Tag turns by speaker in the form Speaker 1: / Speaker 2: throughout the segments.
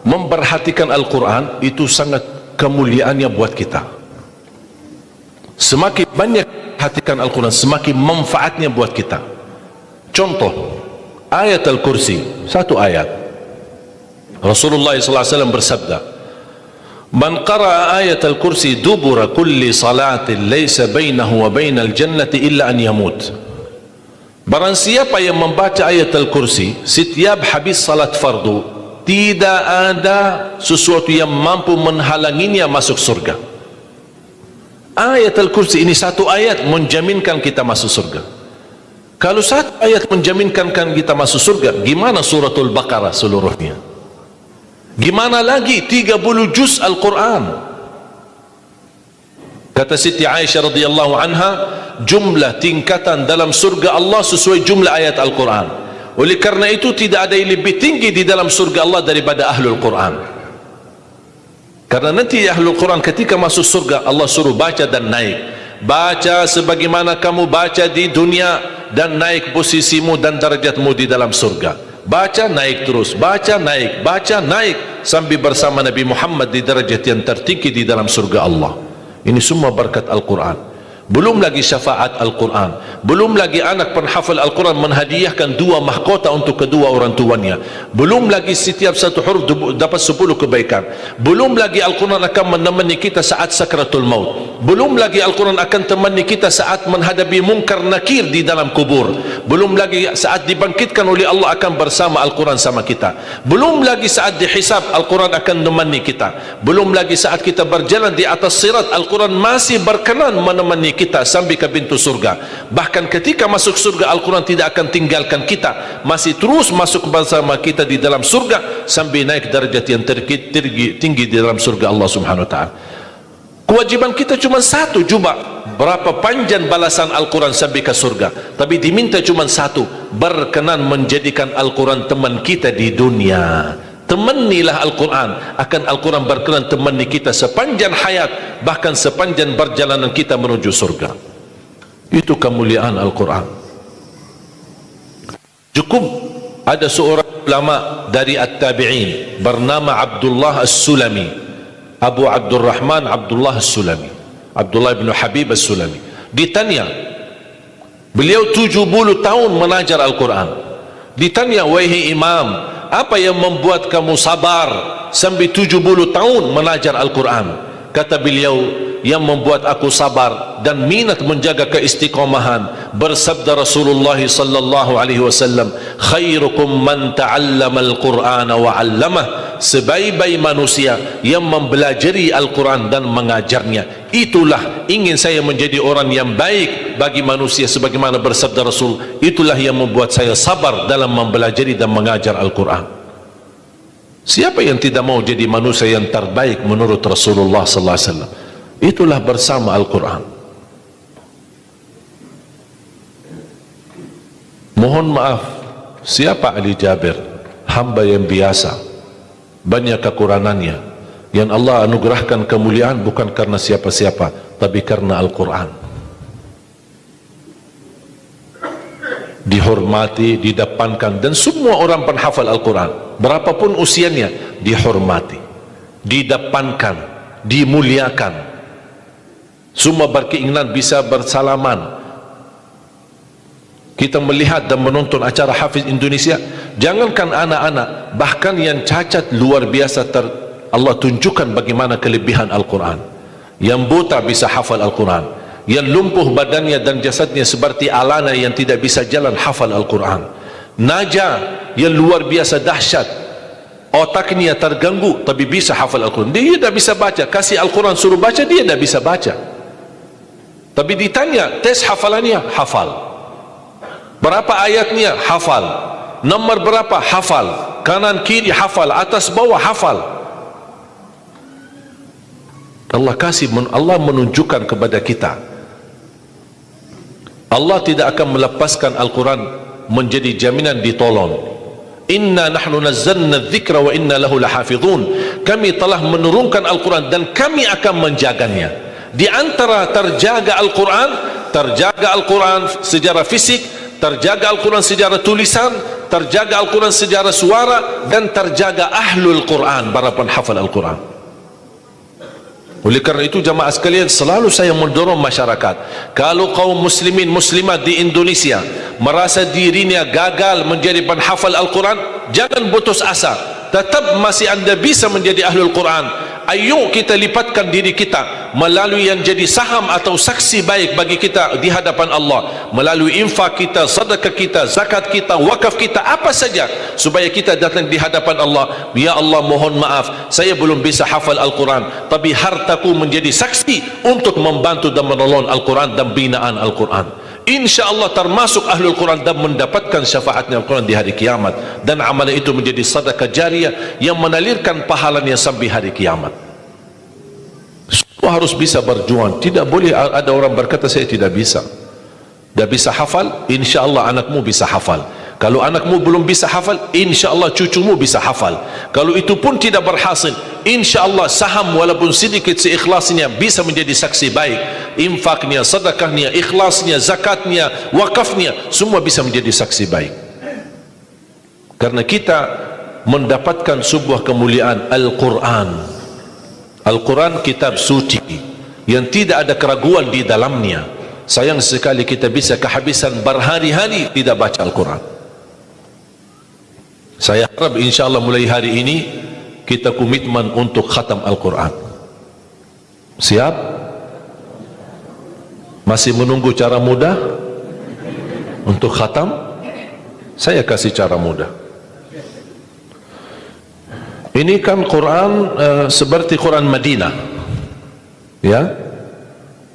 Speaker 1: memperhatikan Al-Quran itu sangat kemuliaannya buat kita. Semakin banyak perhatikan Al-Quran, semakin manfaatnya buat kita. Contoh, ayat Al-Kursi, satu ayat. Rasulullah SAW bersabda, "Man qara'a ayat Al-Kursi dubura kulli salatin laysa bainahu wa bainal jannati illa an yamut." Barang siapa yang membaca ayat Al-Kursi setiap habis salat fardu, tidak ada sesuatu yang mampu menghalanginya masuk surga. Ayat Al-Kursi ini satu ayat menjaminkan kita masuk surga. Kalau satu ayat menjaminkan kita masuk surga, gimana suratul Baqarah seluruhnya? Gimana lagi 30 juz Al-Quran? Kata Siti Aisyah radhiyallahu anha, jumlah tingkatan dalam surga Allah sesuai jumlah ayat Al-Quran. Oleh karena itu tidak ada yang lebih tinggi di dalam surga Allah daripada Ahlul Quran. Karena nanti Ahlul Quran ketika masuk surga, Allah suruh baca dan naik. Baca sebagaimana kamu baca di dunia, dan naik posisimu dan darjatmu di dalam surga. Baca naik terus, baca naik sampai bersama Nabi Muhammad di darjat yang tertinggi di dalam surga Allah. Ini semua berkat Al-Quran. Belum lagi syafaat Al-Quran, belum lagi anak penghafal Al-Quran menghadiahkan 2 mahkota untuk kedua orang tuanya, belum lagi setiap satu huruf dapat 10 kebaikan, belum lagi Al-Quran akan menemani kita saat sakratul maut, belum lagi Al-Quran akan temani kita saat menghadapi mungkar nakir di dalam kubur, belum lagi saat dibangkitkan oleh Allah akan bersama Al-Quran sama kita, belum lagi saat dihisab Al-Quran akan menemani kita, belum lagi saat kita berjalan di atas sirat Al-Quran masih berkenan menemani kita sampai ke pintu surga. Bahkan ketika masuk surga Al-Quran tidak akan tinggalkan kita, masih terus masuk bersama kita di dalam surga sampai naik derajat yang tinggi di dalam surga Allah Subhanahu wa taala. Kewajiban kita cuma satu, coba berapa panjang balasan Al-Quran sampai ke surga, tapi diminta cuma satu, berkenan menjadikan Al-Quran teman kita di dunia. Temanilah Al-Quran, akan Al-Quran berkenan temani kita sepanjang hayat, bahkan sepanjang perjalanan kita menuju surga. Itu kemuliaan Al-Quran. Cukup ada seorang ulama dari At-Tabi'in bernama Abdullah As-Sulami, Abu Abdurrahman Abdullah As-Sulami, Abdullah bin Habib As-Sulami. Ditanya, beliau 70 tahun mengajar Al-Quran. Ditanya, wahai imam, apa yang membuat kamu sabar sampai 70 tahun mengajar Al-Quran? Kata beliau, yang membuat aku sabar dan minat menjaga keistiqomahan, bersabda Rasulullah sallallahu alaihi wasallam, khairukum man ta'allama al-Qur'ana wa 'allamah, sebaik-baik manusia yang mempelajari Al-Quran dan mengajarnya. Itulah ingin saya menjadi orang yang baik bagi manusia, sebagaimana bersabda Rasul, itulah yang membuat saya sabar dalam mempelajari dan mengajar Al-Quran. Siapa yang tidak mau jadi manusia yang terbaik menurut Rasulullah sallallahu alaihi wasallam? Itulah bersama Al-Quran. Mohon maaf, siapa Ali Jabir? Hamba yang biasa, banyak kekurangannya. Yang Allah anugerahkan kemuliaan bukan karena siapa-siapa, tapi karena Al-Quran. Dihormati, didepankan, dan semua orang penghafal Al-Quran, berapapun usianya, dihormati, didepankan, dimuliakan. Semua berkeinginan bisa bersalaman. Kita melihat dan menonton acara Hafiz Indonesia, jangankan anak-anak, bahkan yang cacat luar biasa Allah tunjukkan bagaimana kelebihan Al-Quran. Yang buta bisa hafal Al-Quran, yang lumpuh badannya dan jasadnya seperti alana yang tidak bisa jalan hafal Al-Quran. Naja yang luar biasa dahsyat, otaknya terganggu tapi bisa hafal Al-Quran. Dia tidak bisa baca, kasih Al-Quran suruh baca, dia tidak bisa baca. Tapi ditanya tes hafalannya, hafal. Berapa ayatnya? Hafal. Nomor berapa? Hafal. Kanan kiri hafal, atas bawah hafal. Allah menunjukkan kepada kita, Allah tidak akan melepaskan Al-Quran menjadi jaminan ditolong. Inna nahnu nazzalna dzikra wa inna lahu lahafizun. Kami telah menurunkan Al-Quran dan kami akan menjaganya. Di antara terjaga Al-Quran secara fisik, terjaga Al-Quran secara tulisan, terjaga Al-Quran secara suara, dan terjaga ahlul Quran, para penghafal Al-Quran. Oleh kerana itu jamaah sekalian, selalu saya mendorong masyarakat, kalau kaum muslimin muslimat di Indonesia merasa dirinya gagal menjadi penghafal Al-Quran, jangan putus asa, tetap masih anda bisa menjadi ahlul Quran. Ayo kita lipatkan diri kita melalui yang jadi saham atau saksi baik bagi kita di hadapan Allah, melalui infak kita, sedekah kita, zakat kita, wakaf kita, apa saja, supaya kita datang di hadapan Allah. Ya Allah, mohon maaf, saya belum bisa hafal Al-Quran, tapi hartaku menjadi saksi untuk membantu dan menolong Al-Quran dan binaan Al-Quran. InsyaAllah termasuk ahlul Quran dan mendapatkan syafaatnya Al-Quran di hari kiamat, dan amalan itu menjadi sedekah jariah yang menalirkan pahalanya sampai hari kiamat. Semua harus bisa berjuang. Tidak boleh ada orang berkata saya tidak bisa, tidak bisa hafal. InsyaAllah anakmu bisa hafal. Kalau anakmu belum bisa hafal, InsyaAllah cucumu bisa hafal. Kalau itu pun tidak berhasil, InsyaAllah saham walaupun sedikit seikhlasnya bisa menjadi saksi baik. Infaknya, sedekahnya, ikhlasnya, zakatnya, wakafnya, semua bisa menjadi saksi baik. Karena kita mendapatkan sebuah kemuliaan Al-Quran. Al-Quran kitab suci yang tidak ada keraguan di dalamnya. Sayang sekali kita bisa kehabisan berhari-hari tidak baca Al-Quran. Saya harap insyaAllah mulai hari ini kita komitmen untuk khatam Al-Quran. Siap? Masih menunggu cara mudah untuk khatam? Saya kasih cara mudah. Ini kan Quran seperti Quran Madinah, ya,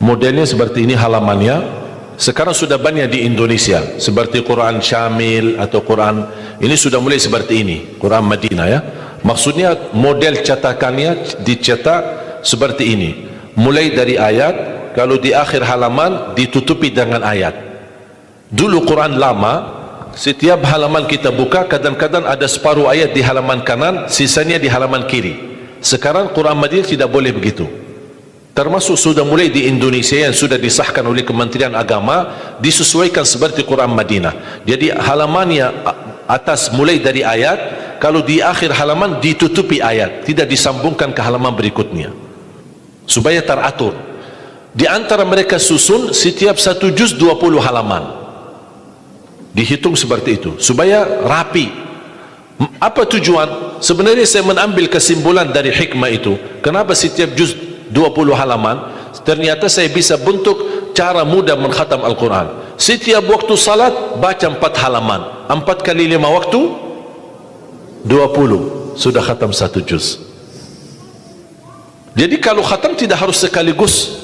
Speaker 1: modelnya seperti ini halamannya. Sekarang sudah banyak di Indonesia seperti Quran Syamil atau Quran ini sudah mulai seperti ini, Quran Madinah, ya. Maksudnya model cetakannya dicetak seperti ini, mulai dari ayat, kalau di akhir halaman ditutupi dengan ayat. Dulu Quran lama, setiap halaman kita buka kadang-kadang ada separuh ayat di halaman kanan, sisanya di halaman kiri. Sekarang Quran Madinah tidak boleh begitu. Termasuk sudah mulai di Indonesia yang sudah disahkan oleh Kementerian Agama, disesuaikan seperti Quran Madinah. Jadi halamannya atas mulai dari ayat, kalau di akhir halaman ditutupi ayat, tidak disambungkan ke halaman berikutnya, supaya teratur. Di antara mereka susun setiap satu juz 20 halaman, dihitung seperti itu supaya rapi. Apa tujuan? Sebenarnya saya mengambil kesimpulan dari hikmah itu. Kenapa setiap juz 20 halaman? Ternyata saya bisa bentuk cara mudah mengkhatam Al-Quran. Setiap waktu salat baca 4 halaman, 4 kali 5 waktu 20, sudah khatam 1 juz. Jadi kalau khatam tidak harus sekaligus.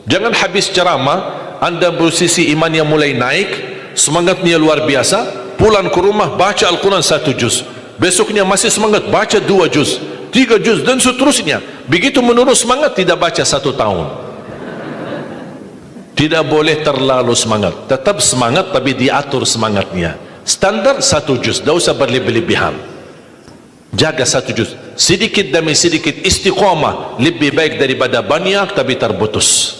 Speaker 1: Jangan habis ceramah anda posisi iman yang mulai naik, semangatnya luar biasa, pulang ke rumah baca Al-Quran 1 juz, besoknya masih semangat baca 2 juz, 3 juz dan seterusnya. Begitu menurut semangat, tidak baca 1 tahun. Tidak boleh terlalu semangat, tetap semangat tapi diatur semangatnya. Standar 1 juz, tidak usah berlebih-lebihan. Jaga 1 juz, sedikit demi sedikit, istiqamah lebih baik daripada banyak tapi terputus.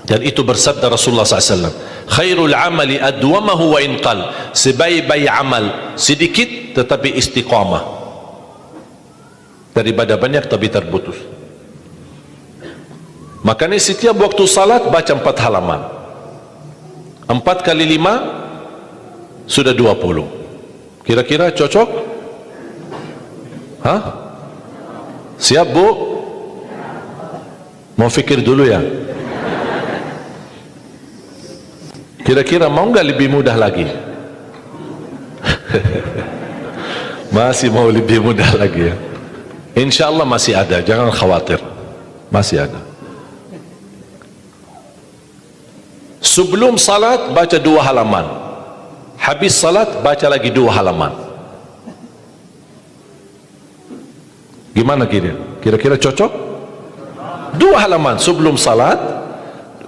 Speaker 1: Dan itu bersabda Rasulullah SAW, khairul amali adwamahu wa inqal, sebaik-baik amal sedikit tetapi istiqamah daripada banyak tapi terputus. Makanya setiap waktu salat baca 4 halaman, 4 kali 5 sudah 20. Kira-kira cocok? Hah? Siap bu? Mau fikir dulu ya? Kira-kira mau nggak lebih mudah lagi? Masih mau lebih mudah lagi ya? Insya Allah masih ada, jangan khawatir, masih ada. Sebelum salat baca 2 halaman, habis salat baca lagi 2 halaman. Gimana kira-kira cocok? 2 halaman sebelum salat.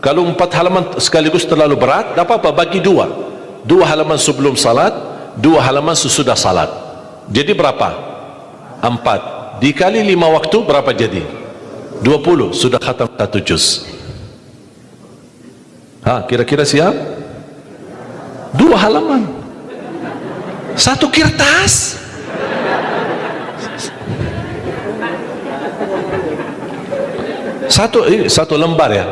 Speaker 1: Kalau 4 halaman sekaligus terlalu berat, tak apa-apa, bagi 2 halaman sebelum salat, 2 halaman sesudah salat. Jadi berapa? 4 dikali 5 waktu berapa jadi? 20, sudah khatam 1 juz. Kira-kira siap? 2 halaman Satu kertas. Satu lembar ya.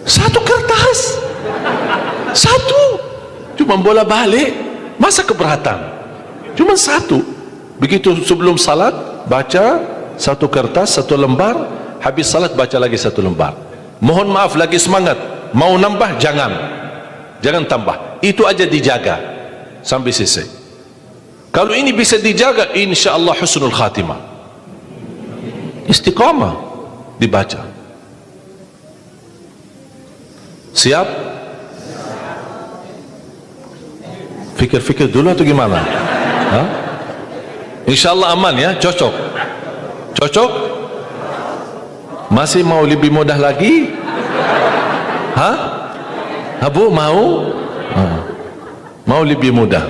Speaker 1: Satu kertas. Satu. Cuma bola balik. Masa keberatan? Cuma satu. Begitu sebelum salat baca satu kertas, satu lembar. Habis salat baca lagi satu lembar. Mohon maaf, lagi semangat. Mau nambah jangan. Jangan tambah. Itu aja dijaga sampai selesai. Kalau ini bisa dijaga, insya-Allah husnul khatimah. Istiqamah dibaca. Siap? Fikir-fikir dulu atau gimana? Ha? InsyaAllah aman ya, cocok. Cocok? Masih mau lebih mudah lagi? Ha? Abu mau? Mau lebih mudah.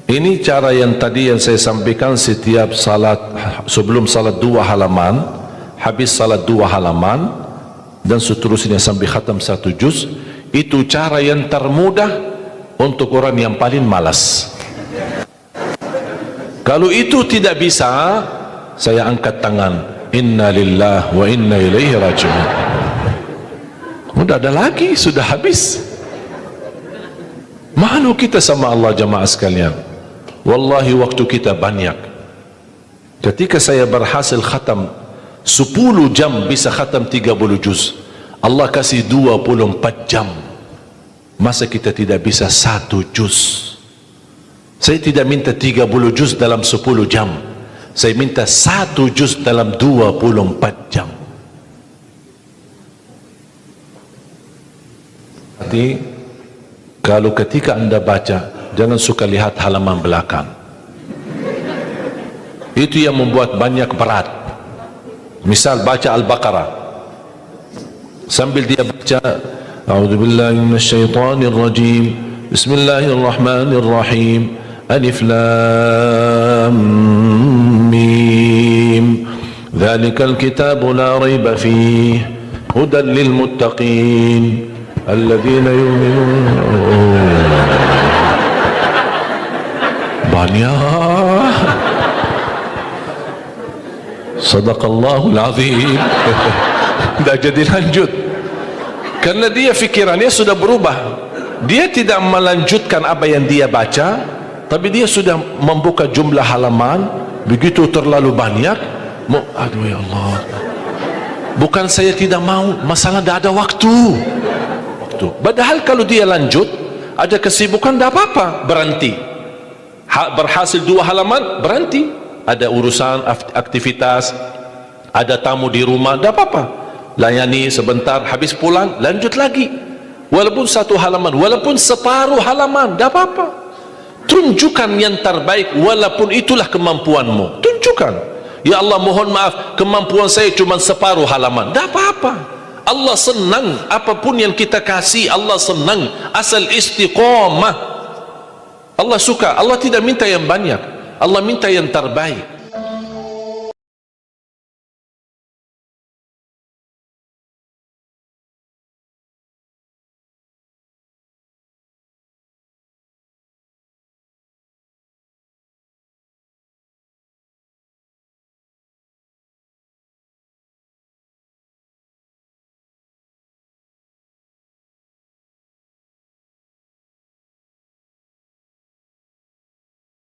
Speaker 1: Ini cara yang tadi yang saya sampaikan, setiap salat, sebelum salat 2 halaman, habis salat 2 halaman, dan seterusnya sampai khatam 1 juz. Itu cara yang termudah untuk orang yang paling malas. Kalau itu tidak bisa, saya angkat tangan. Inna lillah wa inna ilaihi raji'un. Sudah ada lagi, sudah habis. Malu kita sama Allah jamaah sekalian. Wallahi waktu kita banyak. Ketika saya berhasil khatam 10 jam bisa khatam 30 juz. Allah kasih 24 jam. Masa kita tidak bisa 1 juz? Saya tidak minta 30 juz dalam 10 jam. Saya minta 1 juz dalam 24 jam. Jadi kalau ketika anda baca, jangan suka lihat halaman belakang. Itu yang membuat banyak berat. Misal baca Al-Baqarah, sambil dia baca A'udzubillahi minasyaitonir rajim, Bismillahirrahmanirrahim, Alif Lam Mim, Dzalikal kitabu la raiba fihi, hudan lil muttaqin, alladzina yu'minuna. Banyak. Sadaqallahul azim. Tidak jadi lanjut karena dia fikirannya sudah berubah. Dia tidak melanjutkan apa yang dia baca, tapi dia sudah membuka jumlah halaman begitu terlalu banyak. Aduh ya Allah, bukan saya tidak mau, masalah tidak ada waktu. Padahal kalau dia lanjut, ada kesibukan, tidak apa-apa, berhenti. Berhasil 2 halaman, berhenti. Ada urusan aktivitas, ada tamu di rumah, tidak apa-apa, layani sebentar, habis pulang lanjut lagi. Walaupun 1 halaman, walaupun separuh halaman, tidak apa-apa. Tunjukkan yang terbaik, walaupun itulah kemampuanmu. Tunjukkan, ya Allah mohon maaf, kemampuan saya cuma separuh halaman, tidak apa-apa. Allah senang apapun yang kita kasih. Allah senang asal istiqamah. Allah suka. Allah tidak minta yang banyak, Allah minta yang terbaik.